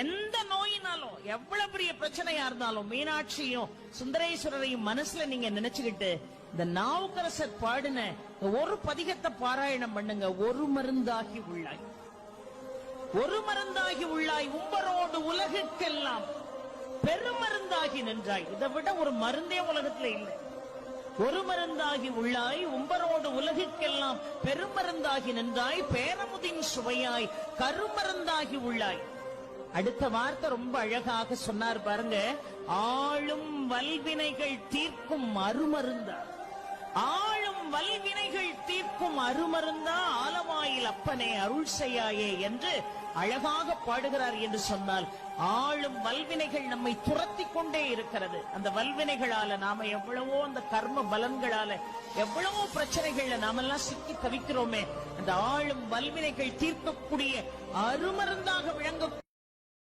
எந்த நோயினாலும் எவ்வளவு பெரிய பிரச்சனையா இருந்தாலும் மீனாட்சியும் சுந்தரேஸ்வரரையும் மனசுல நீங்க நினைச்சுக்கிட்டு இந்த நாவுக்கரசர் பாடின ஒரு பதிகத்தை பாராயணம் பண்ணுங்க. ஒரு மருந்தாகி உள்ளாய், ஒரு மருந்தாகி உள்ளாய், உம்பரோடு உலகுக்கெல்லாம் பெருமருந்தாகி நின்றாய். இதை விட ஒரு மருந்தே உலகத்துல இல்லை. ஒரு மருந்தாகி உள்ளாய், உம்பரோடு உலகுக்கெல்லாம் பெருமருந்தாகி நின்றாய், பேரமுதின் சுவையாய் கருமருந்தாகி உள்ளாய். அடுத்த வார்த்தை ரொம்ப அழகாக சொன்னார் பாருங்க. ஆளும் வல்வினைகள் தீர்க்கும் அருமருந்தா, ஆளும் வல்வினைகள் தீர்க்கும் அருமருந்தா, ஆலவாயில் அப்பனே அருள் செய்யாயே என்று அழகாக பாடுகிறார் என்று சொன்னால், ஆளும் வல்வினைகள் நம்மை துரத்தி கொண்டே இருக்கிறது. அந்த வல்வினைகளால நாம எவ்வளவோ, அந்த கர்ம பலன்களால எவ்வளவோ பிரச்சனைகள்ல நாமெல்லாம் சிக்கி தவிக்கிறோமே. அந்த ஆளும் வல்வினைகள் தீர்க்கக்கூடிய அருமருந்தாக விளங்க